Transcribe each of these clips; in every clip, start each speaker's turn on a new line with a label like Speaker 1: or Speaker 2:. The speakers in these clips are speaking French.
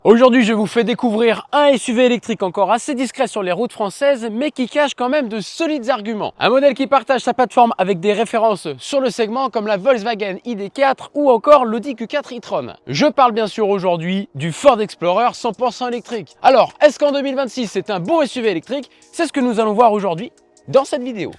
Speaker 1: Aujourd'hui, je vous fais découvrir un SUV électrique encore assez discret sur les routes françaises, mais qui cache quand même de solides arguments. Un modèle qui partage sa plateforme avec des références sur le segment comme la Volkswagen ID4 ou encore l'Audi Q4 e-tron. Je parle bien sûr aujourd'hui du Ford Explorer 100% électrique. Alors, est-ce qu'en 2026, c'est un bon SUV électrique? C'est ce que nous allons voir aujourd'hui dans cette vidéo.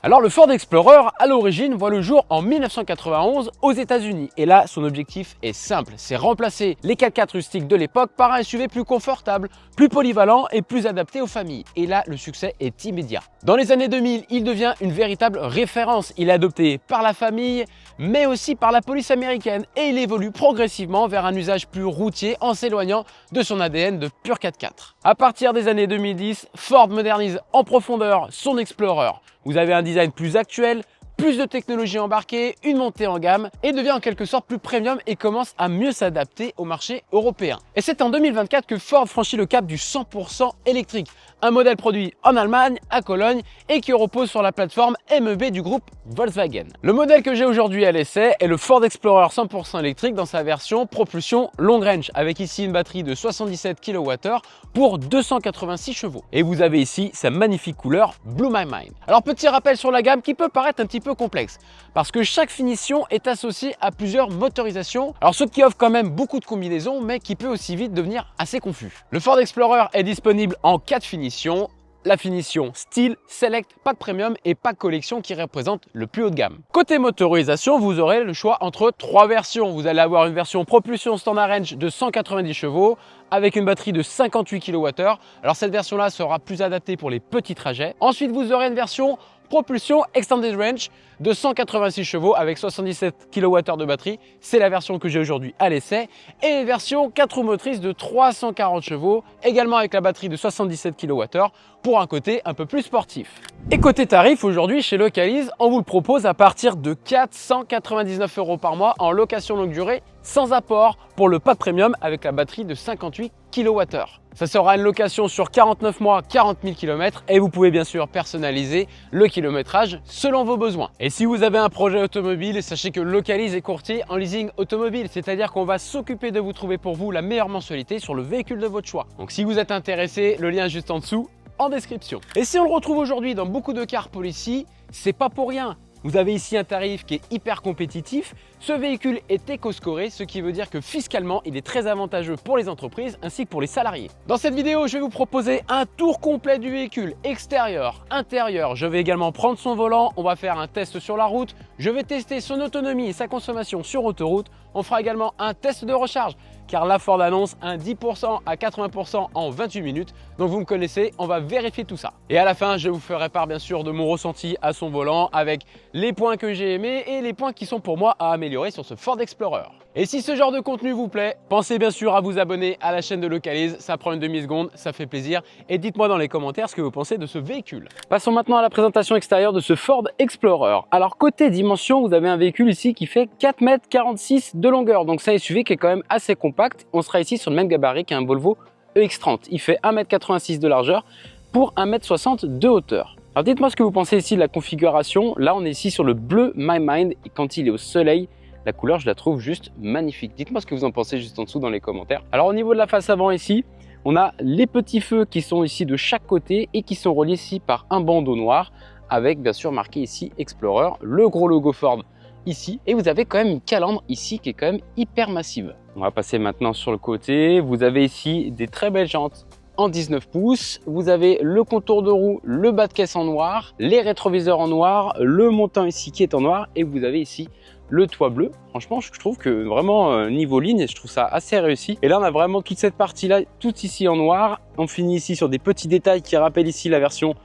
Speaker 1: Alors le Ford Explorer à l'origine voit le jour en 1991 aux États-Unis et là son objectif est simple, c'est remplacer les 4x4 rustiques de l'époque par un SUV plus confortable, plus polyvalent et plus adapté aux familles. Et là le succès est immédiat. Dans les années 2000, il devient une véritable référence. Il est adopté par la famille mais aussi par la police américaine et il évolue progressivement vers un usage plus routier en s'éloignant de son ADN de pur 4x4. À partir des années 2010, Ford modernise en profondeur son Explorer. Vous avez un design plus actuel, plus de technologie embarquée, une montée en gamme et devient en quelque sorte plus premium et commence à mieux s'adapter au marché européen. Et c'est en 2024 que Ford franchit le cap du 100% électrique, un modèle produit en Allemagne, à Cologne et qui repose sur la plateforme MEB du groupe Volkswagen. Le modèle que j'ai aujourd'hui à l'essai est le Ford Explorer 100% électrique dans sa version propulsion long range avec ici une batterie de 77 kWh pour 286 chevaux. Et vous avez ici sa magnifique couleur Blue My Mind. Alors petit rappel sur la gamme qui peut paraître un petit peu complexe parce que chaque finition est associée à plusieurs motorisations. Alors ce qui offre quand même beaucoup de combinaisons mais qui peut aussi vite devenir assez confus. Le Ford Explorer est disponible en 4 finitions. La finition Style, Select, Pack Premium et Pack Collection qui représente le plus haut de gamme. Côté motorisation, vous aurez le choix entre 3 versions. Vous allez avoir une version propulsion standard range de 190 chevaux avec une batterie de 58 kWh. Alors cette version-là sera plus adaptée pour les petits trajets. Ensuite, vous aurez une version propulsion Extended Range de 186 chevaux avec 77 kWh de batterie. C'est la version que j'ai aujourd'hui à l'essai. Et une version 4 roues motrices de 340 chevaux, également avec la batterie de 77 kWh pour un côté un peu plus sportif. Et côté tarif, aujourd'hui chez Localize, on vous le propose à partir de 499 € par mois en location longue durée sans apport pour le pack premium avec la batterie de 58 kWh. Ça sera une location sur 49 mois, 40 000 km et vous pouvez bien sûr personnaliser le kilométrage selon vos besoins. Et si vous avez un projet automobile, sachez que Localize est courtier en leasing automobile, c'est-à-dire qu'on va s'occuper de vous trouver pour vous la meilleure mensualité sur le véhicule de votre choix. Donc si vous êtes intéressé, le lien est juste en dessous en description. Et si on le retrouve aujourd'hui dans beaucoup de car policy, c'est pas pour rien. Vous avez ici un tarif qui est hyper compétitif. Ce véhicule est éco-scoré, ce qui veut dire que fiscalement, il est très avantageux pour les entreprises ainsi que pour les salariés. Dans cette vidéo, je vais vous proposer un tour complet du véhicule, extérieur, intérieur. Je vais également prendre son volant, on va faire un test sur la route. Je vais tester son autonomie et sa consommation sur autoroute. On fera également un test de recharge, car la Ford annonce un 10% à 80% en 28 minutes. Donc vous me connaissez, on va vérifier tout ça. Et à la fin, je vous ferai part bien sûr de mon ressenti à son volant avec les points que j'ai aimés et les points qui sont pour moi à améliorer sur ce Ford Explorer. Et si ce genre de contenu vous plaît, pensez bien sûr à vous abonner à la chaîne de Localize, ça prend une demi-seconde, ça fait plaisir. Et dites-moi dans les commentaires ce que vous pensez de ce véhicule. Passons maintenant à la présentation extérieure de ce Ford Explorer. Alors côté dimension, vous avez un véhicule ici qui fait 4,46 m de longueur. Donc c'est un SUV qui est quand même assez compact. On sera ici sur le même gabarit qu'un Volvo EX30. Il fait 1,86 m de largeur pour 1,60 m de hauteur. Alors dites-moi ce que vous pensez ici de la configuration. Là on est ici sur le Bleu My Mind et quand il est au soleil, la couleur je la trouve juste magnifique. Dites-moi ce que vous en pensez juste en dessous dans les commentaires. Alors au niveau de la face avant ici, on a les petits feux qui sont ici de chaque côté et qui sont reliés ici par un bandeau noir avec bien sûr marqué ici Explorer, le gros logo Ford ici. Et vous avez quand même une calandre ici qui est quand même hyper massive. On va passer maintenant sur le côté. Vous avez ici des très belles jantes en 19 pouces. Vous avez le contour de roue, le bas de caisse en noir, les rétroviseurs en noir, le montant ici qui est en noir et vous avez ici le toit bleu. Franchement, je trouve que vraiment niveau ligne, je trouve ça assez réussi. Et là, on a vraiment toute cette partie-là, tout ici en noir. On finit ici sur des petits détails qui rappellent ici la version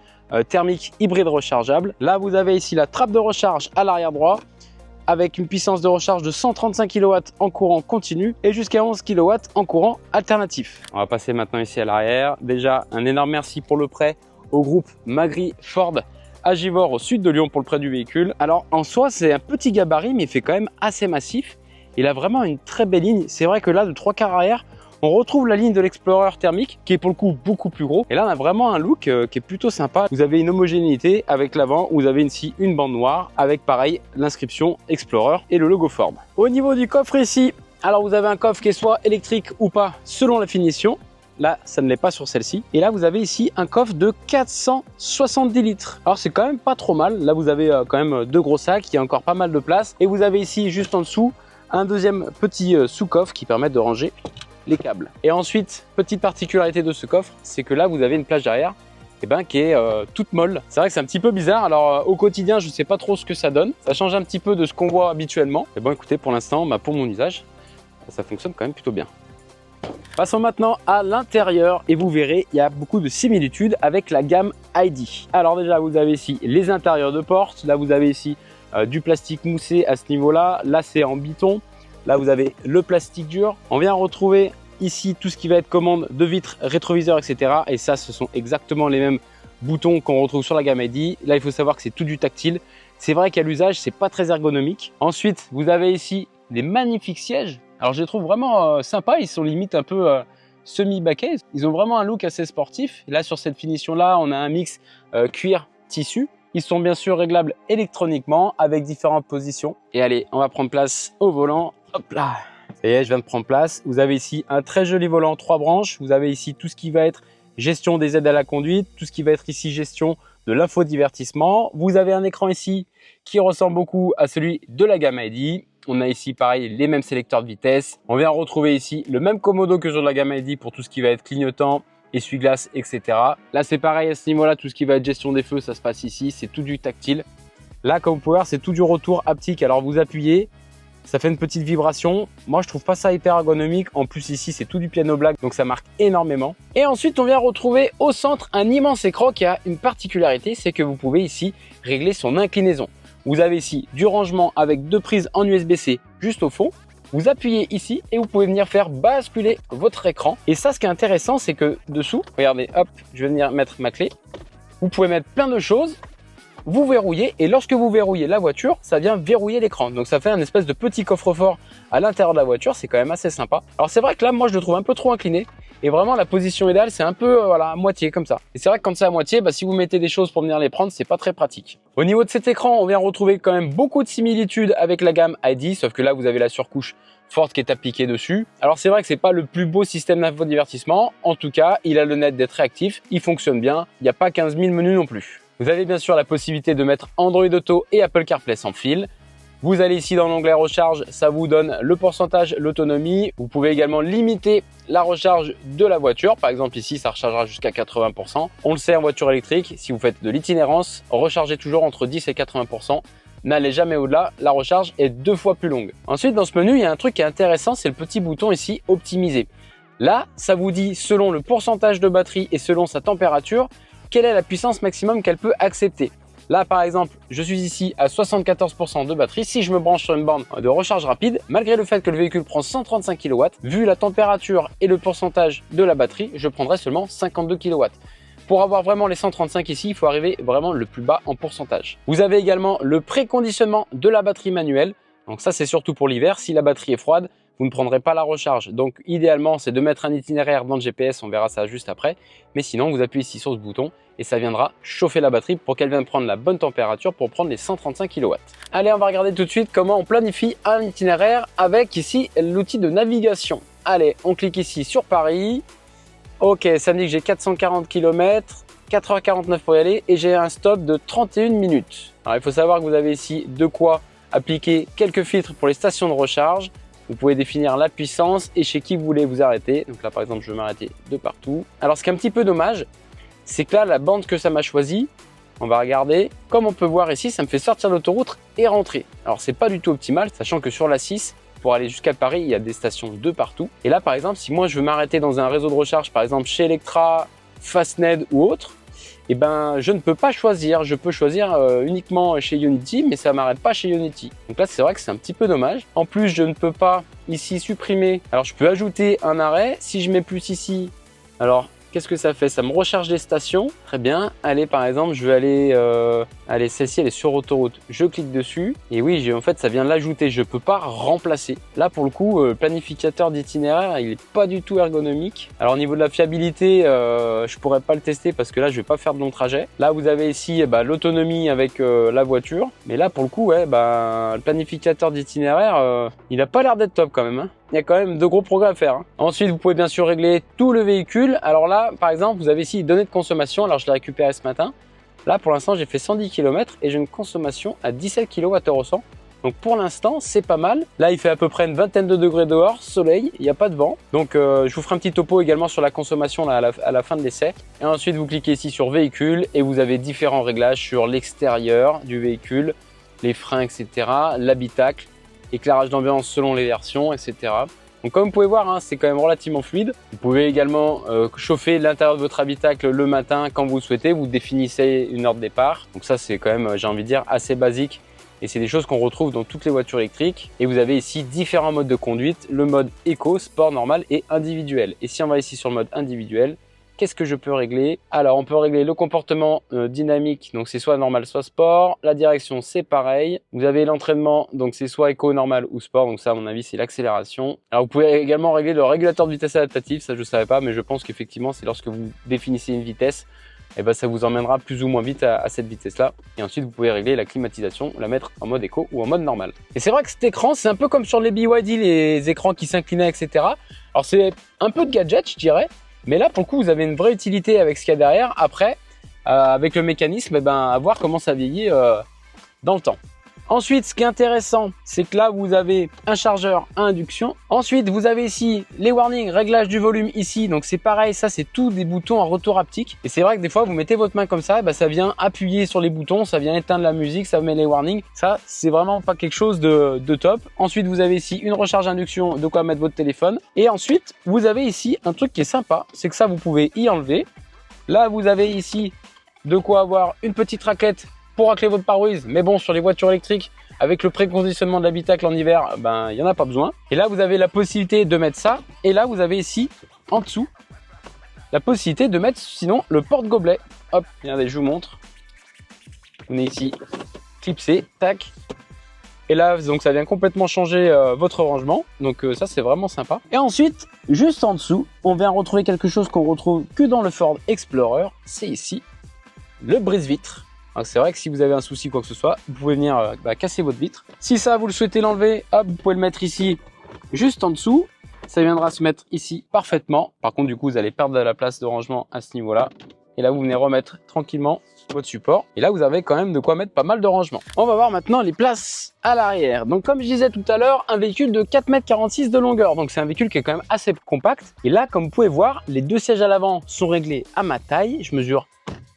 Speaker 1: thermique hybride rechargeable. Là, vous avez ici la trappe de recharge à l'arrière droit avec une puissance de recharge de 135 kW en courant continu et jusqu'à 11 kW en courant alternatif. On va passer maintenant ici à l'arrière. Déjà, un énorme merci pour le prêt au groupe Magri Ford à Givors, au sud de Lyon, pour le prêt du véhicule. Alors en soi, c'est un petit gabarit, mais il fait quand même assez massif. Il a vraiment une très belle ligne. C'est vrai que là, de 3/4 arrière, on retrouve la ligne de l'Explorer thermique qui est pour le coup beaucoup plus gros. Et là, on a vraiment un look qui est plutôt sympa. Vous avez une homogénéité avec l'avant. Vous avez ici une bande noire avec pareil l'inscription Explorer et le logo Ford. Au niveau du coffre ici, alors vous avez un coffre qui est soit électrique ou pas selon la finition. Là, ça ne l'est pas sur celle-ci. Et là, vous avez ici un coffre de 470 litres. Alors, c'est quand même pas trop mal. Là, vous avez quand même 2 gros sacs. Il y a encore pas mal de place. Et vous avez ici, juste en dessous, un deuxième petit sous-coffre qui permet de ranger les câbles. Et ensuite, petite particularité de ce coffre, c'est que là, vous avez une plage derrière qui est toute molle. C'est vrai que c'est un petit peu bizarre. Alors, au quotidien, je ne sais pas trop ce que ça donne. Ça change un petit peu de ce qu'on voit habituellement. Et bon, écoutez, pour l'instant, pour mon usage, ça fonctionne quand même plutôt bien. Passons maintenant à l'intérieur et vous verrez, il y a beaucoup de similitudes avec la gamme ID. Alors déjà, vous avez ici les intérieurs de porte. Là, vous avez ici du plastique moussé à ce niveau-là. Là, c'est en biton. Là, vous avez le plastique dur. On vient retrouver ici tout ce qui va être commande de vitres, rétroviseurs, etc. Et ça, ce sont exactement les mêmes boutons qu'on retrouve sur la gamme ID. Là, il faut savoir que c'est tout du tactile. C'est vrai qu'à l'usage, c'est pas très ergonomique. Ensuite, vous avez ici des magnifiques sièges. Alors, je les trouve vraiment sympas. Ils sont limite un peu semi-baquets. Ils ont vraiment un look assez sportif. Là, sur cette finition-là, on a un mix cuir-tissu. Ils sont bien sûr réglables électroniquement avec différentes positions. Et allez, on va prendre place au volant. Hop là! Ça y est, je viens de prendre place. Vous avez ici un très joli volant 3 branches. Vous avez ici tout ce qui va être gestion des aides à la conduite, tout ce qui va être ici gestion de l'infodivertissement. Vous avez un écran ici qui ressemble beaucoup à celui de la gamme ID. On a ici pareil les mêmes sélecteurs de vitesse. On vient retrouver ici le même commodo que sur la gamme ID pour tout ce qui va être clignotant, essuie-glace, etc. Là, c'est pareil à ce niveau-là, tout ce qui va être gestion des feux, ça se passe ici. C'est tout du tactile. Là, comme vous pouvez voir, c'est tout du retour haptique. Alors, vous appuyez, ça fait une petite vibration. Moi, je trouve pas ça hyper ergonomique. En plus, ici, c'est tout du piano black, donc ça marque énormément. Et ensuite, on vient retrouver au centre un immense écran qui a une particularité, c'est que vous pouvez ici régler son inclinaison. Vous avez ici du rangement avec 2 prises en USB-C juste au fond. Vous appuyez ici et vous pouvez venir faire basculer votre écran. Et ça, ce qui est intéressant, c'est que dessous, regardez, hop, je vais venir mettre ma clé. Vous pouvez mettre plein de choses. Vous verrouillez et lorsque vous verrouillez la voiture, ça vient verrouiller l'écran. Donc ça fait un espèce de petit coffre-fort à l'intérieur de la voiture, c'est quand même assez sympa. Alors c'est vrai que là, moi je le trouve un peu trop incliné et vraiment la position idéale, c'est un peu voilà, à moitié comme ça. Et c'est vrai que quand c'est à moitié, si vous mettez des choses pour venir les prendre, c'est pas très pratique. Au niveau de cet écran, on vient retrouver quand même beaucoup de similitudes avec la gamme ID, sauf que là vous avez la surcouche Ford qui est appliquée dessus. Alors c'est vrai que c'est pas le plus beau système d'infodivertissement, en tout cas, il a le net d'être réactif, il fonctionne bien, il n'y a pas 15 000 menus non plus. Vous avez bien sûr la possibilité de mettre Android Auto et Apple CarPlay sans fil. Vous allez ici dans l'onglet recharge, ça vous donne le pourcentage, l'autonomie. Vous pouvez également limiter la recharge de la voiture. Par exemple ici, ça rechargera jusqu'à 80%. On le sait en voiture électrique, si vous faites de l'itinérance, rechargez toujours entre 10 et 80%. N'allez jamais au-delà, la recharge est 2 fois plus longue. Ensuite, dans ce menu, il y a un truc qui est intéressant, c'est le petit bouton ici, optimiser. Là, ça vous dit selon le pourcentage de batterie et selon sa température, quelle est la puissance maximum qu'elle peut accepter. Là, par exemple, je suis ici à 74% de batterie. Si je me branche sur une borne de recharge rapide, malgré le fait que le véhicule prend 135 kW, vu la température et le pourcentage de la batterie, je prendrai seulement 52 kW. Pour avoir vraiment les 135 ici, il faut arriver vraiment le plus bas en pourcentage. Vous avez également le préconditionnement de la batterie manuelle. Donc ça, c'est surtout pour l'hiver. Si la batterie est froide, vous ne prendrez pas la recharge. Donc idéalement, c'est de mettre un itinéraire dans le GPS, on verra ça juste après. Mais sinon, vous appuyez ici sur ce bouton et ça viendra chauffer la batterie pour qu'elle vienne prendre la bonne température pour prendre les 135 kW. Allez, on va regarder tout de suite comment on planifie un itinéraire avec ici l'outil de navigation. Allez, on clique ici sur Paris. Ok, ça me dit que j'ai 440 km, 4h49 pour y aller et j'ai un stop de 31 minutes. Alors il faut savoir que vous avez ici de quoi appliquer quelques filtres pour les stations de recharge. Vous pouvez définir la puissance et chez qui vous voulez vous arrêter. Donc là, par exemple, je vais m'arrêter de partout. Alors, ce qui est un petit peu dommage, c'est que là, la bande que ça m'a choisie, on va regarder. Comme on peut voir ici, ça me fait sortir l'autoroute et rentrer. Alors, c'est pas du tout optimal, sachant que sur la 6, pour aller jusqu'à Paris, il y a des stations de partout. Et là, par exemple, si moi, je veux m'arrêter dans un réseau de recharge, par exemple, chez Electra, Fastned ou autre, eh ben, je ne peux pas choisir. Je peux choisir uniquement chez Ionity, mais ça ne m'arrête pas chez Ionity. Donc là, c'est vrai que c'est un petit peu dommage. En plus, je ne peux pas ici supprimer. Alors, je peux ajouter un arrêt. Si je mets plus ici, alors qu'est-ce que ça fait? Ça me recharge les stations. Très bien. Allez, par exemple, je vais aller... allez, celle-ci, elle est sur autoroute. Je clique dessus. Et oui, en fait, ça vient l'ajouter. Je ne peux pas remplacer. Là, pour le coup, le planificateur d'itinéraire, il n'est pas du tout ergonomique. Alors, au niveau de la fiabilité, je ne pourrais pas le tester parce que là, je ne vais pas faire de long trajet. Là, vous avez ici l'autonomie avec la voiture. Mais là, pour le coup, ouais, le planificateur d'itinéraire, il n'a pas l'air d'être top quand même. Hein. Il y a quand même de gros progrès à faire. Hein. Ensuite, vous pouvez bien sûr régler tout le véhicule. Alors là, par exemple, vous avez ici les données de consommation. Alors, je l'ai récupéré ce matin. Là, pour l'instant, j'ai fait 110 km et j'ai une consommation à 17 kWh. Donc, pour l'instant, c'est pas mal. Là, il fait à peu près une vingtaine de degrés dehors, soleil, il n'y a pas de vent. Donc, je vous ferai un petit topo également sur la consommation là, à la fin de l'essai. Et ensuite, vous cliquez ici sur véhicule et vous avez différents réglages sur l'extérieur du véhicule, les freins, etc., l'habitacle, éclairage d'ambiance selon les versions, etc. Donc comme vous pouvez voir, hein, c'est quand même relativement fluide. Vous pouvez également chauffer l'intérieur de votre habitacle le matin quand vous le souhaitez. Vous définissez une heure de départ. Donc ça, c'est quand même, j'ai envie de dire, assez basique. Et c'est des choses qu'on retrouve dans toutes les voitures électriques. Et vous avez ici différents modes de conduite. Le mode éco, sport, normal et individuel. Et si on va ici sur le mode individuel, qu'est-ce que je peux régler? Alors, on peut régler le comportement dynamique, donc c'est soit normal, soit sport. La direction, c'est pareil. Vous avez l'entraînement, donc c'est soit éco, normal ou sport. Donc ça, à mon avis, c'est l'accélération. Alors, vous pouvez également régler le régulateur de vitesse adaptative. Ça, je ne savais pas, mais je pense qu'effectivement, c'est lorsque vous définissez une vitesse, et ça vous emmènera plus ou moins vite à cette vitesse-là. Et ensuite, vous pouvez régler la climatisation, la mettre en mode éco ou en mode normal. Et c'est vrai que cet écran, c'est un peu comme sur les BYD, les écrans qui s'inclinaient, etc. Alors, c'est un peu de gadget, je dirais. Mais là, pour le coup, vous avez une vraie utilité avec ce qu'il y a derrière. Après, avec le mécanisme, à voir comment ça vieillit dans le temps. Ensuite, ce qui est intéressant, c'est que là, vous avez un chargeur à induction. Ensuite, vous avez ici les warnings, réglage du volume ici. Donc, c'est pareil, ça, c'est tout des boutons en retour haptique. Et c'est vrai que des fois, vous mettez votre main comme ça, ça vient appuyer sur les boutons, ça vient éteindre la musique, ça met les warnings. Ça, c'est vraiment pas quelque chose de top. Ensuite, vous avez ici une recharge induction, de quoi mettre votre téléphone. Et ensuite, vous avez ici un truc qui est sympa, c'est que ça, vous pouvez y enlever. Là, vous avez ici de quoi avoir une petite raquette pour racler votre pare-brise, mais bon, sur les voitures électriques, avec le préconditionnement de l'habitacle en hiver, il n'y en a pas besoin. Et là, vous avez la possibilité de mettre ça. Et là, vous avez ici, en dessous, la possibilité de mettre, sinon, le porte-gobelet. Hop, regardez, je vous montre. On est ici, clipsé, tac. Et là, donc, ça vient complètement changer votre rangement. Donc, ça, c'est vraiment sympa. Et ensuite, juste en dessous, on vient retrouver quelque chose qu'on retrouve que dans le Ford Explorer. C'est ici, le brise-vitre. C'est vrai que si vous avez un souci quoi que ce soit, vous pouvez venir casser votre vitre. Si ça, vous le souhaitez l'enlever, hop, vous pouvez le mettre ici, juste en dessous. Ça viendra se mettre ici parfaitement. Par contre, du coup, vous allez perdre de la place de rangement à ce niveau-là. Et là, vous venez remettre tranquillement votre support. Et là, vous avez quand même de quoi mettre pas mal de rangement. On va voir maintenant les places à l'arrière. Donc, comme je disais tout à l'heure, un véhicule de 4,46 m de longueur. Donc, c'est un véhicule qui est quand même assez compact. Et là, comme vous pouvez voir, les deux sièges à l'avant sont réglés à ma taille. Je mesure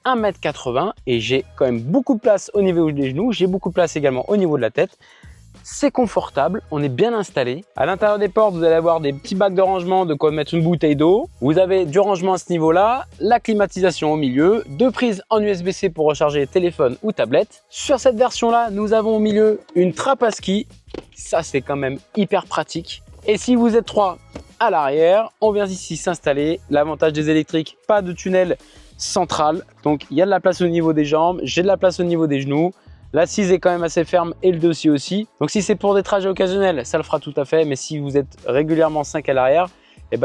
Speaker 1: 1,80 m et j'ai quand même beaucoup de place au niveau des genoux, j'ai beaucoup de place également au niveau de la tête. C'est confortable, on est bien installé. À l'intérieur des portes, vous allez avoir des petits bacs de rangement, de quoi mettre une bouteille d'eau. Vous avez du rangement à ce niveau-là, la climatisation au milieu, deux prises en USB-C pour recharger téléphone ou tablette. Sur cette version-là, nous avons au milieu une trappe à ski. Ça, c'est quand même hyper pratique. Et si vous êtes trois à l'arrière, on vient ici s'installer. L'avantage des électriques, pas de tunnel central, donc il y a de la place au niveau des jambes, j'ai de la place au niveau des genoux, l'assise est quand même assez ferme et le dossier aussi, donc si c'est pour des trajets occasionnels, ça le fera tout à fait, mais si vous êtes régulièrement 5 à l'arrière,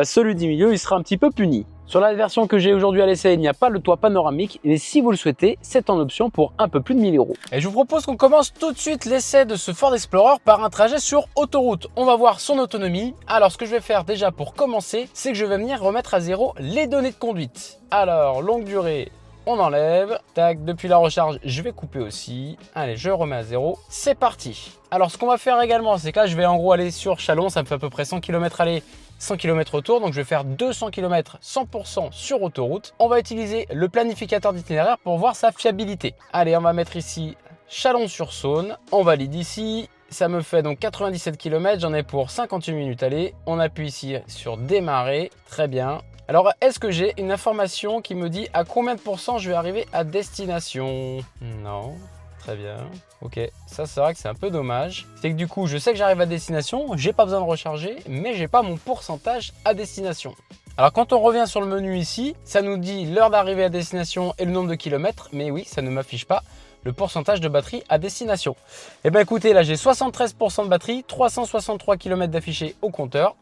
Speaker 1: celui du milieu il sera un petit peu puni. Sur la version que j'ai aujourd'hui à l'essai, il n'y a pas le toit panoramique, mais si vous le souhaitez, c'est en option pour un peu plus de 1000 €. Et je vous propose qu'on commence tout de suite l'essai de ce Ford Explorer par un trajet sur autoroute. On va voir son autonomie. Alors, ce que je vais faire déjà pour commencer, c'est que je vais venir remettre à zéro les données de conduite. Alors, longue durée, on enlève. Tac, depuis la recharge, je vais couper aussi. Allez, je remets à zéro. C'est parti. Alors, ce qu'on va faire également, c'est que là, je vais en gros aller sur Chalon. Ça me fait à peu près 100 km aller, 100 km retour. Donc, je vais faire 200 km 100% sur autoroute. On va utiliser le planificateur d'itinéraire pour voir sa fiabilité. Allez, on va mettre ici Chalon-sur-Saône. On valide ici. Ça me fait donc 97 km. J'en ai pour 58 minutes aller. On appuie ici sur démarrer. Très bien. Alors, est-ce que j'ai une information qui me dit à combien de pourcents je vais arriver à destination? Non. 80%, 90%, 95%, 96%, 97%, 98%, 99%, 100%. 100%, Très bien. Ok, ça c'est vrai que c'est un peu dommage. C'est que du coup, je sais que j'arrive à destination, j'ai pas besoin de recharger, mais j'ai pas mon pourcentage à destination. Alors quand on revient sur le menu ici, ça nous dit l'heure d'arrivée à destination et le nombre de kilomètres, mais oui, ça ne m'affiche pas le pourcentage de batterie à destination. Eh bien écoutez, là j'ai 73% de batterie, 363 km d'affiché au compteur.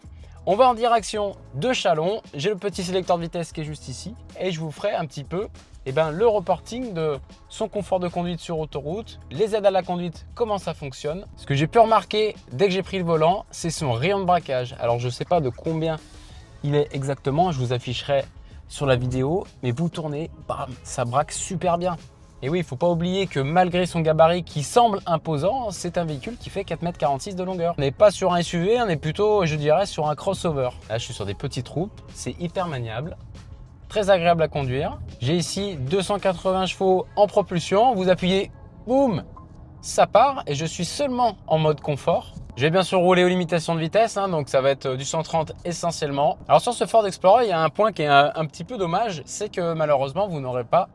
Speaker 1: On va en direction de Châlons, j'ai le petit sélecteur de vitesse qui est juste ici et je vous ferai un petit peu le reporting de son confort de conduite sur autoroute, les aides à la conduite, comment ça fonctionne. Ce que j'ai pu remarquer dès que j'ai pris le volant, c'est son rayon de braquage. Alors je ne sais pas de combien il est exactement, je vous afficherai sur la vidéo, mais vous tournez, bam, ça braque super bien. Et oui, il ne faut pas oublier que malgré son gabarit qui semble imposant, c'est un véhicule qui fait 4,46 m de longueur. On n'est pas sur un SUV, on est plutôt, je dirais, sur un crossover. Là, je suis sur des petites routes, c'est hyper maniable, très agréable à conduire. J'ai ici 280 chevaux en propulsion, vous appuyez, boum, ça part et je suis seulement en mode confort. Je vais bien sûr rouler aux limitations de vitesse, donc ça va être du 130 essentiellement. Alors sur ce Ford Explorer, il y a un point qui est un petit peu dommage, c'est que malheureusement, vous n'aurez pas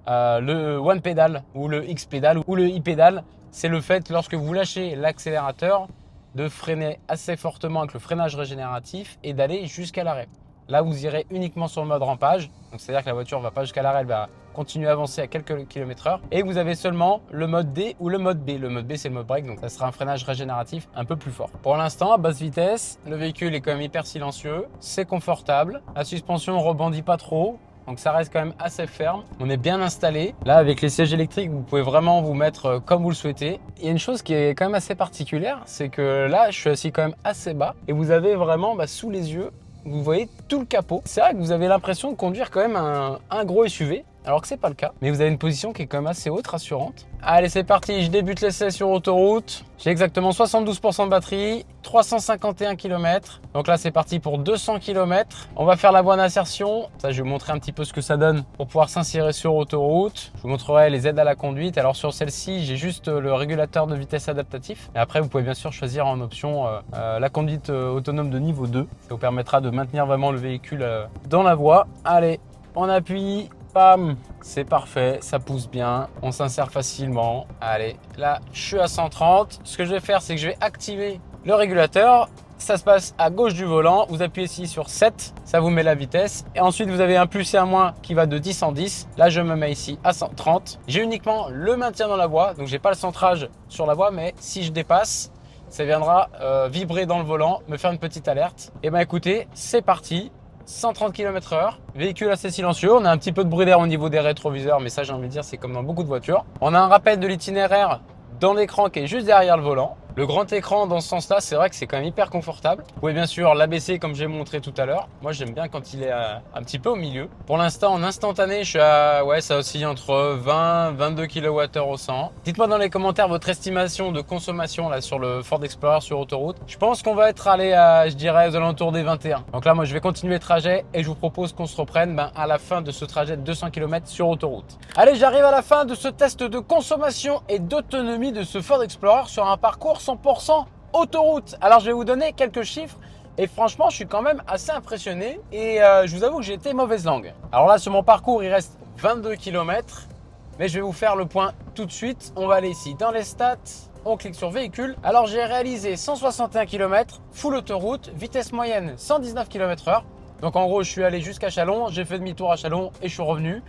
Speaker 1: le One Pedal ou le X Pedal ou le E-Pedal. C'est le fait, lorsque vous lâchez l'accélérateur, de freiner assez fortement avec le freinage régénératif et d'aller jusqu'à l'arrêt. Là, vous irez uniquement sur le mode rampage. Donc, c'est-à-dire que la voiture ne va pas jusqu'à l'arrêt, elle va continuer à avancer à quelques km/h. Et vous avez seulement le mode D ou le mode B. Le mode B, c'est le mode break, donc ça sera un freinage régénératif un peu plus fort. Pour l'instant, à basse vitesse, le véhicule est quand même hyper silencieux. C'est confortable. La suspension ne rebondit pas trop. Donc ça reste quand même assez ferme. On est bien installé. Là, avec les sièges électriques, vous pouvez vraiment vous mettre comme vous le souhaitez. Il y a une chose qui est quand même assez particulière, c'est que là, je suis assis quand même assez bas. Et vous avez vraiment sous les yeux, vous voyez tout le capot. C'est vrai que vous avez l'impression de conduire quand même un gros SUV, alors que c'est pas le cas. Mais vous avez une position qui est quand même assez haute, rassurante. Allez, c'est parti, je débute l'essai sur autoroute. J'ai exactement 72% de batterie, 351 km. Donc là, c'est parti pour 200 km. On va faire la voie d'insertion. Ça, je vais vous montrer un petit peu ce que ça donne pour pouvoir s'insérer sur autoroute. Je vous montrerai les aides à la conduite. Alors sur celle-ci, j'ai juste le régulateur de vitesse adaptatif. Et après, vous pouvez bien sûr choisir en option la conduite autonome de niveau 2. Ça vous permettra de maintenir vraiment le véhicule dans la voie. Allez, on appuie. Bam, c'est parfait, ça pousse bien, on s'insère facilement. Allez, là, je suis à 130. Ce que je vais faire, c'est que je vais activer le régulateur. Ça se passe à gauche du volant. Vous appuyez ici sur 7, ça vous met la vitesse. Et ensuite, vous avez un plus et un moins qui va de 10 en 10. Là, je me mets ici à 130. J'ai uniquement le maintien dans la voie, donc j'ai pas le centrage sur la voie, mais si je dépasse, ça viendra vibrer dans le volant, me faire une petite alerte. Et ben écoutez, c'est parti. 130 km/h, véhicule assez silencieux, on a un petit peu de bruit d'air au niveau des rétroviseurs, mais ça j'ai envie de dire c'est comme dans beaucoup de voitures. On a un rappel de l'itinéraire dans l'écran qui est juste derrière le volant. Le grand écran dans ce sens-là, c'est vrai que c'est quand même hyper confortable. Vous pouvez bien sûr l'abaisser comme j'ai montré tout à l'heure. Moi, j'aime bien quand il est un petit peu au milieu. Pour l'instant, en instantané, je suis à, ça oscille entre 20 22 kWh au 100. Dites-moi dans les commentaires votre estimation de consommation là sur le Ford Explorer sur autoroute. Je pense qu'on va être allé à, je dirais, aux alentours des 21. Donc là, moi, je vais continuer le trajet et je vous propose qu'on se reprenne à la fin de ce trajet de 200 km sur autoroute. Allez, j'arrive à la fin de ce test de consommation et d'autonomie de ce Ford Explorer sur un parcours 100% autoroute. Alors je vais vous donner quelques chiffres et franchement je suis quand même assez impressionné et je vous avoue que j'ai été mauvaise langue. Alors là sur mon parcours il reste 22 km mais je vais vous faire le point tout de suite. On va aller ici dans les stats, on clique sur véhicule. Alors j'ai réalisé 161 km full autoroute, vitesse moyenne 119 km/h. Donc en gros je suis allé jusqu'à Châlons, j'ai fait demi-tour à Châlons et je suis revenu.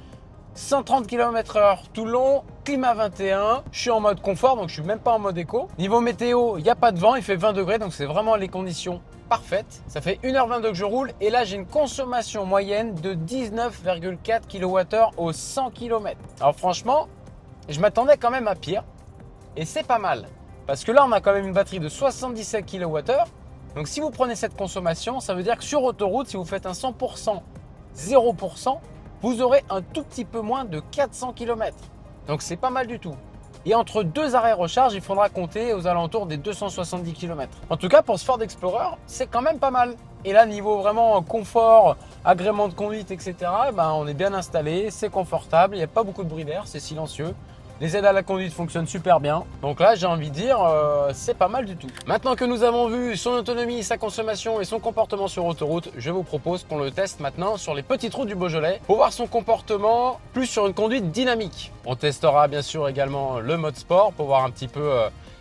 Speaker 1: 130 km/h tout le long, climat 21, je suis en mode confort donc je suis même pas en mode éco. Niveau météo, il n'y a pas de vent, il fait 20 degrés donc c'est vraiment les conditions parfaites. Ça fait 1h22 que je roule et là j'ai une consommation moyenne de 19,4 kWh au 100 km. Alors franchement, je m'attendais quand même à pire et c'est pas mal. Parce que là on a quand même une batterie de 77 kWh. Donc si vous prenez cette consommation, ça veut dire que sur autoroute, si vous faites un 100%, 0%, vous aurez un tout petit peu moins de 400 km. Donc c'est pas mal du tout. Et entre deux arrêts recharge, il faudra compter aux alentours des 270 km. En tout cas, pour ce Ford Explorer, c'est quand même pas mal. Et là, niveau vraiment confort, agrément de conduite, etc., on est bien installé, c'est confortable, il n'y a pas beaucoup de bruit d'air, c'est silencieux. Les aides à la conduite fonctionnent super bien. Donc là, j'ai envie de dire, c'est pas mal du tout. Maintenant que nous avons vu son autonomie, sa consommation et son comportement sur autoroute, je vous propose qu'on le teste maintenant sur les petites routes du Beaujolais pour voir son comportement plus sur une conduite dynamique. On testera bien sûr également le mode sport pour voir un petit peu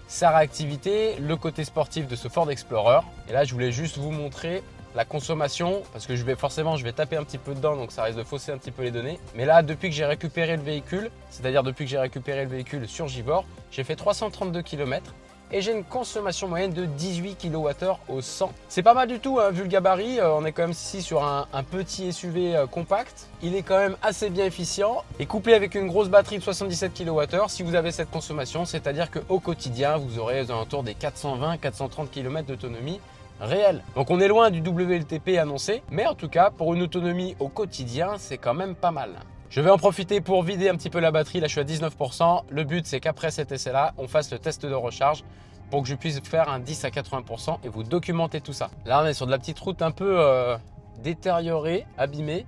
Speaker 1: sa réactivité, le côté sportif de ce Ford Explorer. Et là, je voulais juste vous montrer la consommation, parce que je vais taper un petit peu dedans, donc ça risque de fausser un petit peu les données. Mais là, depuis que j'ai récupéré le véhicule, c'est-à-dire depuis que j'ai récupéré le véhicule sur Givor, j'ai fait 332 km et j'ai une consommation moyenne de 18 kWh au 100. C'est pas mal du tout, hein, vu le gabarit. On est quand même ici sur un petit SUV compact. Il est quand même assez bien efficient et couplé avec une grosse batterie de 77 kWh, si vous avez cette consommation, c'est-à-dire qu'au quotidien, vous aurez aux alentours des 420-430 km d'autonomie réel. Donc on est loin du WLTP annoncé, mais en tout cas pour une autonomie au quotidien, c'est quand même pas mal. Je vais en profiter pour vider un petit peu la batterie, là je suis à 19%. Le but c'est qu'après cet essai-là, on fasse le test de recharge pour que je puisse faire un 10 à 80% et vous documenter tout ça. Là on est sur de la petite route un peu détériorée, abîmée.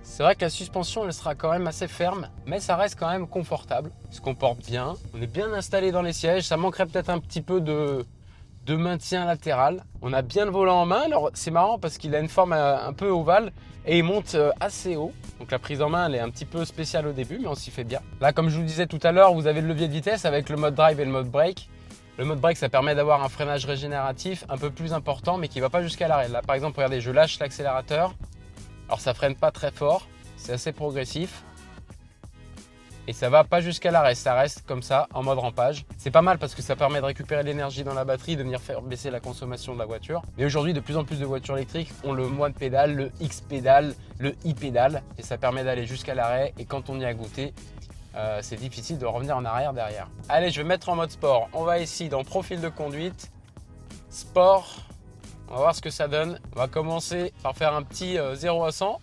Speaker 1: C'est vrai que la suspension elle sera quand même assez ferme, mais ça reste quand même confortable. Il se comporte bien, on est bien installé dans les sièges, ça manquerait peut-être un petit peu de maintien latéral. On a bien le volant en main. Alors c'est marrant parce qu'il a une forme un peu ovale et il monte assez haut. Donc la prise en main elle est un petit peu spéciale au début, mais on s'y fait bien. Là comme je vous le disais tout à l'heure, vous avez le levier de vitesse avec le mode drive et le mode brake. Le mode brake ça permet d'avoir un freinage régénératif un peu plus important mais qui ne va pas jusqu'à l'arrêt. Là par exemple regardez, je lâche l'accélérateur. Alors ça freine pas très fort, c'est assez progressif. Et ça va pas jusqu'à l'arrêt, ça reste comme ça en mode rampage. C'est pas mal parce que ça permet de récupérer l'énergie dans la batterie, de venir faire baisser la consommation de la voiture. Mais aujourd'hui, de plus en plus de voitures électriques ont le one pédale, le X pédale, le I pédale et ça permet d'aller jusqu'à l'arrêt. Et quand on y a goûté, c'est difficile de revenir en arrière derrière. Allez, je vais mettre en mode sport. On va ici dans profil de conduite, sport. On va voir ce que ça donne. On va commencer par faire un petit 0 à 100.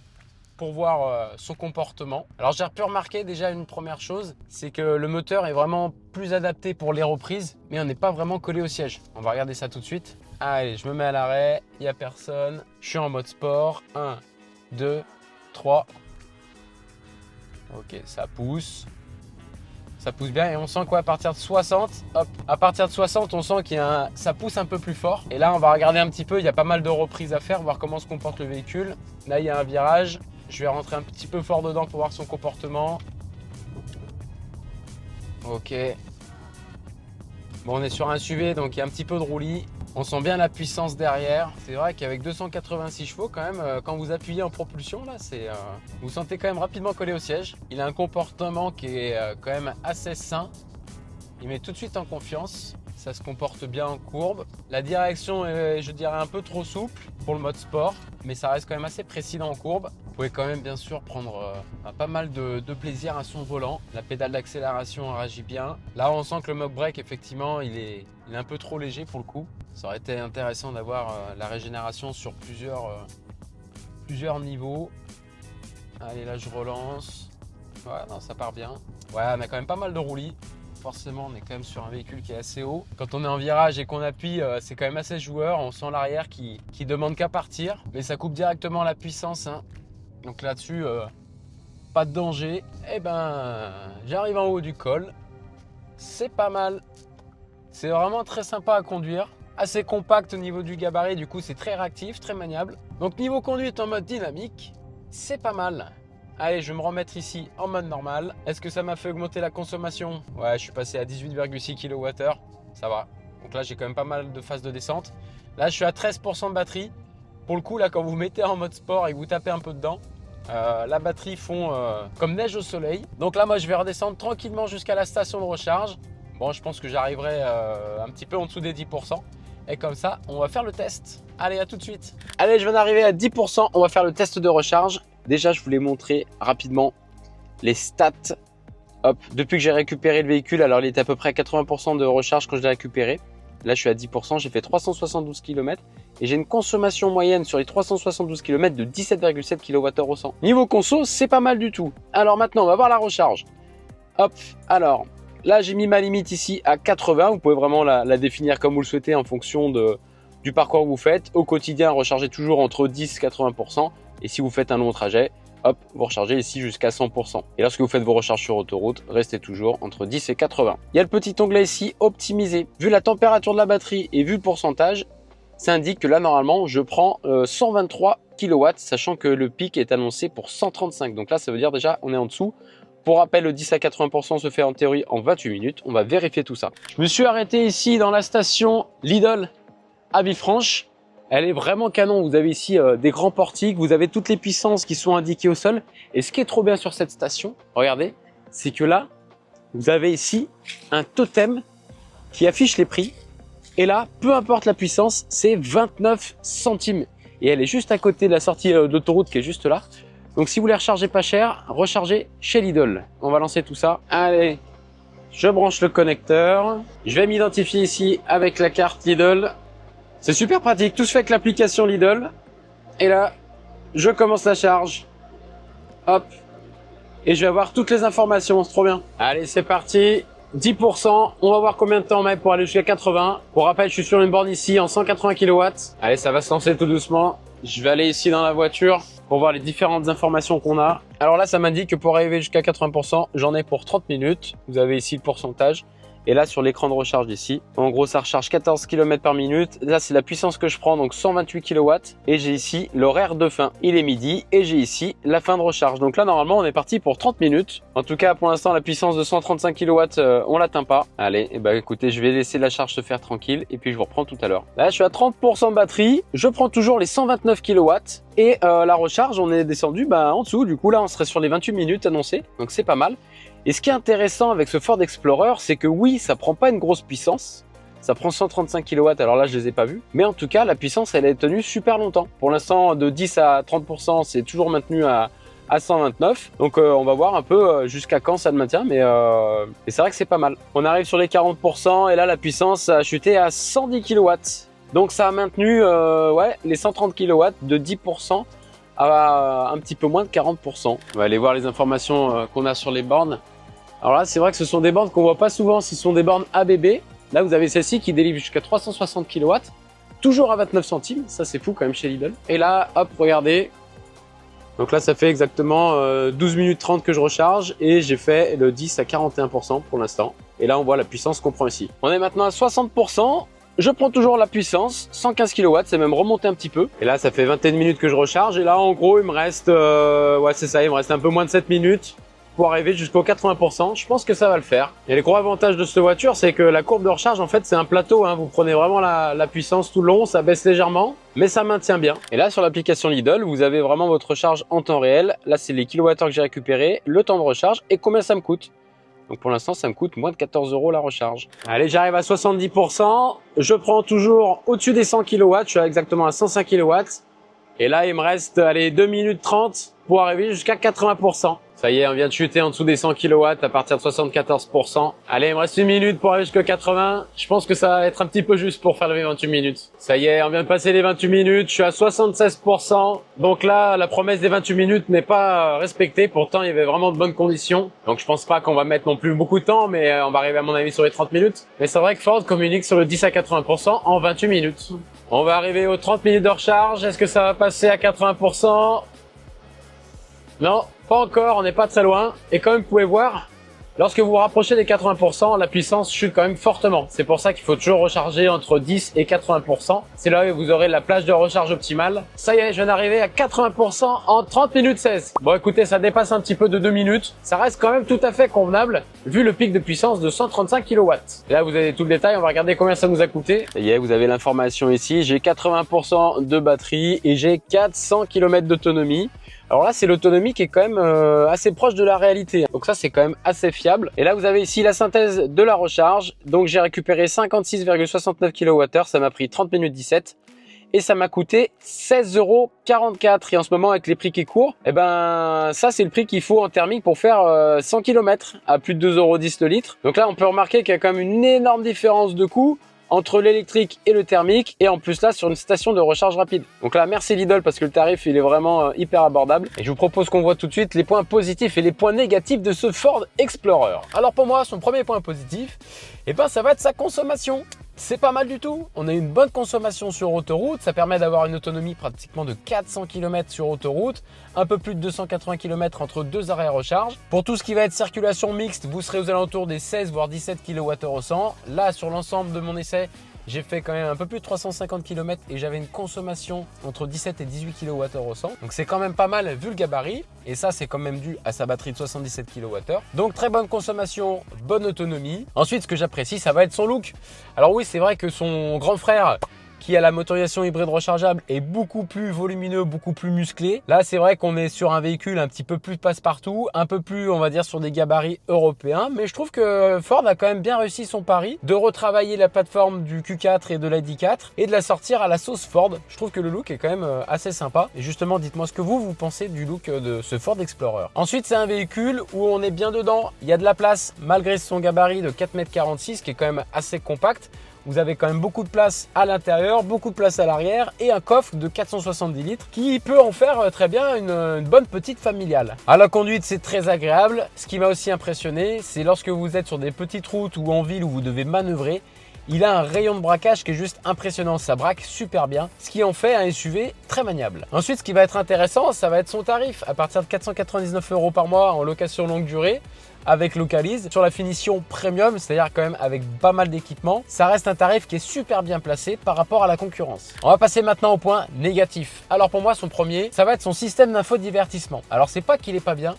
Speaker 1: Pour voir son comportement. Alors j'ai pu remarquer déjà une première chose, c'est que le moteur est vraiment plus adapté pour les reprises, mais on n'est pas vraiment collé au siège. On va regarder ça tout de suite. Allez, je me mets à l'arrêt, il n'y a personne. Je suis en mode sport. 1, 2, 3. Ok, ça pousse. Ça pousse bien et on sent quoi à partir de 60, hop, à partir de 60 on sent ça pousse un peu plus fort. Et là on va regarder un petit peu, il y a pas mal de reprises à faire, voir comment se comporte le véhicule. Là il y a un virage. Je vais rentrer un petit peu fort dedans pour voir son comportement. Ok. Bon, on est sur un SUV, donc il y a un petit peu de roulis. On sent bien la puissance derrière. C'est vrai qu'avec 286 chevaux, quand même, quand vous appuyez en propulsion, là, vous sentez quand même rapidement collé au siège. Il a un comportement qui est quand même assez sain. Il met tout de suite en confiance. Ça se comporte bien en courbe. La direction est, je dirais, un peu trop souple pour le mode sport, mais ça reste quand même assez précis en courbe. Vous pouvez quand même bien sûr prendre pas mal de plaisir à son volant. La pédale d'accélération réagit bien. Là, on sent que le mode brake, effectivement, il est un peu trop léger pour le coup. Ça aurait été intéressant d'avoir la régénération sur plusieurs niveaux. Allez, là, je relance. Ouais, non, ça part bien. Ouais, on a quand même pas mal de roulis. Forcément, on est quand même sur un véhicule qui est assez haut. Quand on est en virage et qu'on appuie, c'est quand même assez joueur. On sent l'arrière qui demande qu'à partir, mais ça coupe directement la puissance, hein. Donc là-dessus, pas de danger. Et ben, j'arrive en haut du col. C'est pas mal. C'est vraiment très sympa à conduire. Assez compact au niveau du gabarit, du coup, c'est très réactif, très maniable. Donc niveau conduite en mode dynamique, c'est pas mal. Allez, je vais me remettre ici en mode normal. Est-ce que ça m'a fait augmenter la consommation? Ouais, je suis passé à 18,6 kWh. Ça va. Donc là, j'ai quand même pas mal de phases de descente. Là, je suis à 13% de batterie. Pour le coup, là, quand vous mettez en mode sport et que vous tapez un peu dedans, la batterie fond comme neige au soleil. Donc là, moi, je vais redescendre tranquillement jusqu'à la station de recharge. Bon, je pense que j'arriverai un petit peu en dessous des 10%. Et comme ça, on va faire le test. Allez, à tout de suite. Allez, je viens d'arriver à 10%. On va faire le test de recharge. Déjà, je voulais montrer rapidement les stats. Hop, depuis que j'ai récupéré le véhicule, alors il était à peu près à 80% de recharge quand je l'ai récupéré. Là, je suis à 10%, j'ai fait 372 km et j'ai une consommation moyenne sur les 372 km de 17,7 kWh au 100. Niveau conso, c'est pas mal du tout. Alors maintenant, on va voir la recharge. Hop, alors là, j'ai mis ma limite ici à 80. Vous pouvez vraiment la définir comme vous le souhaitez en fonction du parcours que vous faites. Au quotidien, rechargez toujours entre 10 et 80%. Et si vous faites un long trajet, hop, vous rechargez ici jusqu'à 100%. Et lorsque vous faites vos recharges sur autoroute, restez toujours entre 10 et 80. Il y a le petit onglet ici, optimiser. Vu la température de la batterie et vu le pourcentage, ça indique que là, normalement, je prends 123 kW, sachant que le pic est annoncé pour 135. Donc là, ça veut dire déjà, on est en dessous. Pour rappel, le 10 à 80% se fait en théorie en 28 minutes. On va vérifier tout ça. Je me suis arrêté ici dans la station Lidl à Villefranche. Elle est vraiment canon. Vous avez ici des grands portiques. Vous avez toutes les puissances qui sont indiquées au sol. Et ce qui est trop bien sur cette station, regardez, c'est que là, vous avez ici un totem qui affiche les prix. Et là, peu importe la puissance, c'est 29 centimes. Et elle est juste à côté de la sortie d'autoroute qui est juste là. Donc si vous voulez recharger pas cher, rechargez chez Lidl. On va lancer tout ça. Allez, je branche le connecteur. Je vais m'identifier ici avec la carte Lidl. C'est super pratique, tout se fait avec l'application Lidl. Et là, je commence la charge. Hop. Et je vais avoir toutes les informations, c'est trop bien. Allez, c'est parti. 10%, on va voir combien de temps on met pour aller jusqu'à 80. Pour rappel, je suis sur une borne ici en 180 kW. Allez, ça va se lancer tout doucement. Je vais aller ici dans la voiture pour voir les différentes informations qu'on a. Alors là, ça m'indique que pour arriver jusqu'à 80%, j'en ai pour 30 minutes. Vous avez ici le pourcentage. Et là, sur l'écran de recharge ici, en gros, ça recharge 14 km par minute. Là, c'est la puissance que je prends, donc 128 kW. Et j'ai ici l'horaire de fin. Il est midi et j'ai ici la fin de recharge. Donc là, normalement, on est parti pour 30 minutes. En tout cas, pour l'instant, la puissance de 135 kW, on l'atteint pas. Allez, et bah écoutez, je vais laisser la charge se faire tranquille et puis je vous reprends tout à l'heure. Là, je suis à 30% de batterie. Je prends toujours les 129 kW. Et la recharge, on est descendu en dessous. Du coup, là, on serait sur les 28 minutes annoncées. Donc, c'est pas mal. Et ce qui est intéressant avec ce Ford Explorer, c'est que oui, ça prend pas une grosse puissance. Ça prend 135 kW, alors là, je les ai pas vus. Mais en tout cas, la puissance, elle est tenue super longtemps. Pour l'instant, de 10 à 30%, c'est toujours maintenu à 129. Donc, on va voir un peu jusqu'à quand ça le maintient. Mais c'est vrai que c'est pas mal. On arrive sur les 40% et là, la puissance a chuté à 110 kW. Donc, ça a maintenu les 130 kW de 10% à un petit peu moins de 40%. On va aller voir les informations qu'on a sur les bornes. Alors là, c'est vrai que ce sont des bornes qu'on voit pas souvent. Ce sont des bornes ABB. Là, vous avez celle-ci qui délivre jusqu'à 360 kW. Toujours à 29 centimes. Ça, c'est fou quand même chez Lidl. Et là, hop, regardez. Donc là, ça fait exactement 12 minutes 30 que je recharge. Et j'ai fait le 10 à 41% pour l'instant. Et là, on voit la puissance qu'on prend ici. On est maintenant à 60%. Je prends toujours la puissance, 115 kW, c'est même remonté un petit peu. Et là, ça fait 21 minutes que je recharge. Et là, en gros, il me reste, c'est ça, il me reste un peu moins de 7 minutes pour arriver jusqu'au 80%. Je pense que ça va le faire. Et le gros avantage de cette voiture, c'est que la courbe de recharge, en fait, c'est un plateau. Hein. Vous prenez vraiment la puissance tout le long, ça baisse légèrement, mais ça maintient bien. Et là, sur l'application Lidl, vous avez vraiment votre recharge en temps réel. Là, c'est les kilowattheures que j'ai récupérés, le temps de recharge et combien ça me coûte. Donc pour l'instant, ça me coûte moins de 14 € la recharge. Allez, j'arrive à 70%. Je prends toujours au-dessus des 100 kW. Je suis exactement à 105 kW. Et là, il me reste, 2 minutes 30 pour arriver jusqu'à 80%. Ça y est, on vient de chuter en dessous des 100 kW à partir de 74%. Allez, il me reste 1 minute pour arriver jusqu'à 80. Je pense que ça va être un petit peu juste pour faire les 28 minutes. Ça y est, on vient de passer les 28 minutes. Je suis à 76%. Donc là, la promesse des 28 minutes n'est pas respectée. Pourtant, il y avait vraiment de bonnes conditions. Donc je pense pas qu'on va mettre non plus beaucoup de temps, mais on va arriver à mon avis sur les 30 minutes. Mais c'est vrai que Ford communique sur le 10 à 80% en 28 minutes. On va arriver aux 30 minutes de recharge. Est-ce que ça va passer à 80%? Non, pas encore, on n'est pas très loin. Et comme vous pouvez voir, lorsque vous vous rapprochez des 80%, la puissance chute quand même fortement. C'est pour ça qu'il faut toujours recharger entre 10 et 80%. C'est là où vous aurez la plage de recharge optimale. Ça y est, je viens d'arriver à 80% en 30 minutes 16. Bon, écoutez, ça dépasse un petit peu de 2 minutes. Ça reste quand même tout à fait convenable, vu le pic de puissance de 135 kW. Et là, vous avez tout le détail. On va regarder combien ça nous a coûté. Ça y est, vous avez l'information ici. J'ai 80% de batterie et j'ai 400 km d'autonomie. Alors là, c'est l'autonomie qui est quand même assez proche de la réalité. Donc ça, c'est quand même assez fiable. Et là, vous avez ici la synthèse de la recharge. Donc j'ai récupéré 56,69 kWh. Ça m'a pris 30 minutes 17. Et ça m'a coûté 16,44 €. Et en ce moment, avec les prix qui courent, ça, c'est le prix qu'il faut en thermique pour faire 100 km à plus de 2,10 € le litre. Donc là, on peut remarquer qu'il y a quand même une énorme différence de coût entre l'électrique et le thermique, et en plus là sur une station de recharge rapide. Donc là, merci Lidl parce que le tarif il est vraiment hyper abordable. Et je vous propose qu'on voit tout de suite les points positifs et les points négatifs de ce Ford Explorer. Alors pour moi, son premier point positif, ça va être sa consommation. C'est pas mal du tout. On a une bonne consommation sur autoroute. Ça permet d'avoir une autonomie pratiquement de 400 km sur autoroute, un peu plus de 280 km entre deux arrêts recharge. Pour tout ce qui va être circulation mixte, vous serez aux alentours des 16 voire 17 kWh au 100. Là, sur l'ensemble de mon essai, j'ai fait quand même un peu plus de 350 km et j'avais une consommation entre 17 et 18 kWh au 100. Donc c'est quand même pas mal vu le gabarit. Et ça, c'est quand même dû à sa batterie de 77 kWh. Donc très bonne consommation, bonne autonomie. Ensuite, ce que j'apprécie, ça va être son look. Alors oui, c'est vrai que son grand frère, qui a la motorisation hybride rechargeable, est beaucoup plus volumineux, beaucoup plus musclé. Là, c'est vrai qu'on est sur un véhicule un petit peu plus passe-partout, un peu plus, on va dire, sur des gabarits européens. Mais je trouve que Ford a quand même bien réussi son pari de retravailler la plateforme du Q4 et de l'ID4 et de la sortir à la sauce Ford. Je trouve que le look est quand même assez sympa. Et justement, dites-moi ce que vous pensez du look de ce Ford Explorer. Ensuite, c'est un véhicule où on est bien dedans. Il y a de la place malgré son gabarit de 4,46 m qui est quand même assez compact. Vous avez quand même beaucoup de place à l'intérieur, beaucoup de place à l'arrière et un coffre de 470 litres qui peut en faire très bien une bonne petite familiale. À la conduite, c'est très agréable. Ce qui m'a aussi impressionné, c'est lorsque vous êtes sur des petites routes ou en ville où vous devez manœuvrer, il a un rayon de braquage qui est juste impressionnant, ça braque super bien, ce qui en fait un SUV très maniable. Ensuite, ce qui va être intéressant, ça va être son tarif. À partir de 499 € par mois en location longue durée, avec Localise, sur la finition premium, c'est-à-dire quand même avec pas mal d'équipements, ça reste un tarif qui est super bien placé par rapport à la concurrence. On va passer maintenant au point négatif. Alors pour moi, son premier, ça va être son système d'infodivertissement. Alors c'est pas qu'il est pas bien,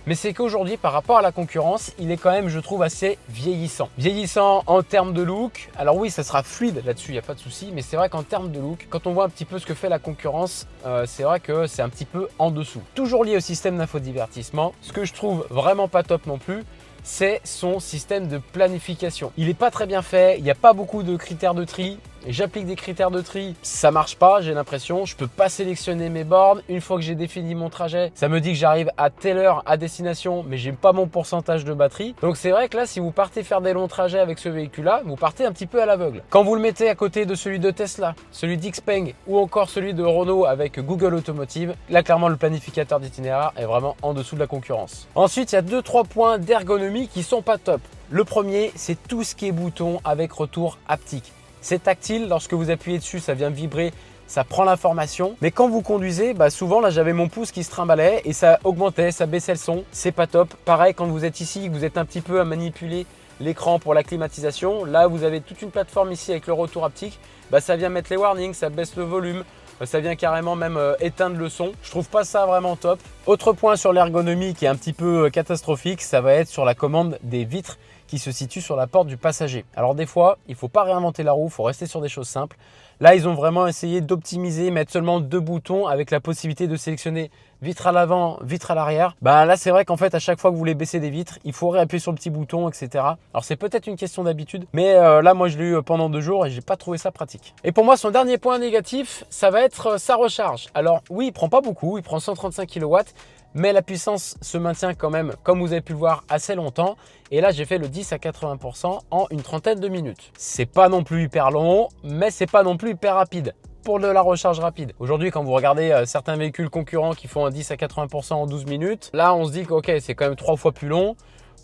Speaker 1: mais c'est qu'aujourd'hui, par rapport à la concurrence, il est quand même, je trouve, assez vieillissant. Vieillissant en termes de look. Alors oui, ça sera fluide là-dessus, il n'y a pas de souci. Mais c'est vrai qu'en termes de look, quand on voit un petit peu ce que fait la concurrence, c'est vrai que c'est un petit peu en dessous. Toujours lié au système d'infodivertissement, ce que je trouve vraiment pas top non plus, c'est son système de planification. Il n'est pas très bien fait, il n'y a pas beaucoup de critères de tri. J'applique des critères de tri, ça marche pas, j'ai l'impression. Je peux pas sélectionner mes bornes. Une fois que j'ai défini mon trajet, ça me dit que j'arrive à telle heure à destination, mais j'ai pas mon pourcentage de batterie. Donc c'est vrai que là, si vous partez faire des longs trajets avec ce véhicule-là, vous partez un petit peu à l'aveugle. Quand vous le mettez à côté de celui de Tesla, celui d'Xpeng ou encore celui de Renault avec Google Automotive, là clairement le planificateur d'itinéraire est vraiment en dessous de la concurrence. Ensuite, il y a 2-3 points d'ergonomie qui sont pas top. Le premier, c'est tout ce qui est bouton avec retour haptique. C'est tactile, lorsque vous appuyez dessus, ça vient vibrer, ça prend l'information. Mais quand vous conduisez, souvent là j'avais mon pouce qui se trimballait et ça augmentait, ça baissait le son. C'est pas top. Pareil quand vous êtes ici, que vous êtes un petit peu à manipuler l'écran pour la climatisation. Là vous avez toute une plateforme ici avec le retour haptique. Ça vient mettre les warnings, ça baisse le volume. Ça vient carrément même éteindre le son. Je trouve pas ça vraiment top. Autre point sur l'ergonomie qui est un petit peu catastrophique, ça va être sur la commande des vitres qui se situe sur la porte du passager. Alors des fois, il ne faut pas réinventer la roue, il faut rester sur des choses simples. Là, ils ont vraiment essayé d'optimiser, mettre seulement 2 boutons avec la possibilité de sélectionner vitre à l'avant, vitre à l'arrière. Là, c'est vrai qu'en fait, à chaque fois que vous voulez baisser des vitres, il faut réappuyer sur le petit bouton, etc. Alors, c'est peut-être une question d'habitude, mais là, moi, je l'ai eu pendant 2 jours et j'ai pas trouvé ça pratique. Et pour moi, son dernier point négatif, ça va être sa recharge. Alors, oui, il prend pas beaucoup, il prend 135 kW, mais la puissance se maintient quand même, comme vous avez pu le voir, assez longtemps. Et là, j'ai fait le 10 à 80% en une trentaine de minutes. C'est pas non plus hyper long, mais c'est pas non plus hyper rapide pour de la recharge rapide. Aujourd'hui, quand vous regardez certains véhicules concurrents qui font un 10 à 80% en 12 minutes, là, on se dit que ok, c'est quand même 3 fois plus long.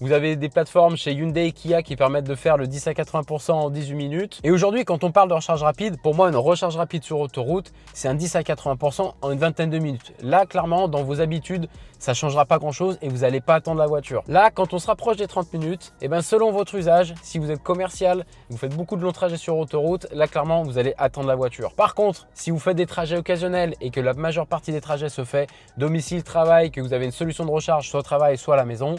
Speaker 1: Vous avez des plateformes chez Hyundai et Kia qui permettent de faire le 10 à 80% en 18 minutes. Et aujourd'hui, quand on parle de recharge rapide, pour moi, une recharge rapide sur autoroute, c'est un 10 à 80% en une vingtaine de minutes. Là, clairement, dans vos habitudes, ça ne changera pas grand-chose et vous n'allez pas attendre la voiture. Là, quand on se rapproche des 30 minutes, selon votre usage, si vous êtes commercial, vous faites beaucoup de longs trajets sur autoroute, là, clairement, vous allez attendre la voiture. Par contre, si vous faites des trajets occasionnels et que la majeure partie des trajets se fait domicile-travail, que vous avez une solution de recharge soit au travail, soit à la maison,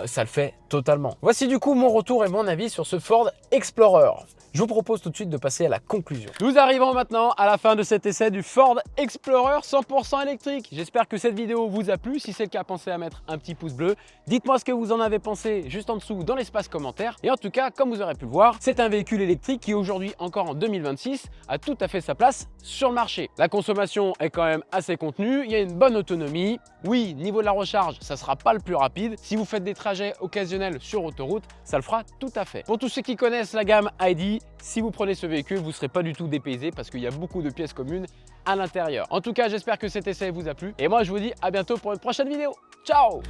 Speaker 1: ça le fait totalement. Voici du coup mon retour et mon avis sur ce Ford Explorer. Je vous propose tout de suite de passer à la conclusion. Nous arrivons maintenant à la fin de cet essai du Ford Explorer 100% électrique. J'espère que cette vidéo vous a plu. Si c'est le cas, pensez à mettre un petit pouce bleu. Dites-moi ce que vous en avez pensé juste en dessous dans l'espace commentaire. Et en tout cas, comme vous aurez pu le voir, c'est un véhicule électrique qui aujourd'hui, encore en 2026, a tout à fait sa place sur le marché. La consommation est quand même assez contenue. Il y a une bonne autonomie. Oui, niveau de la recharge, ça ne sera pas le plus rapide. Si vous faites des trajets occasionnels sur autoroute, ça le fera tout à fait. Pour tous ceux qui connaissent la gamme ID, si vous prenez ce véhicule, vous ne serez pas du tout dépaysé parce qu'il y a beaucoup de pièces communes à l'intérieur. En tout cas, j'espère que cet essai vous a plu. Et moi, je vous dis à bientôt pour une prochaine vidéo. Ciao!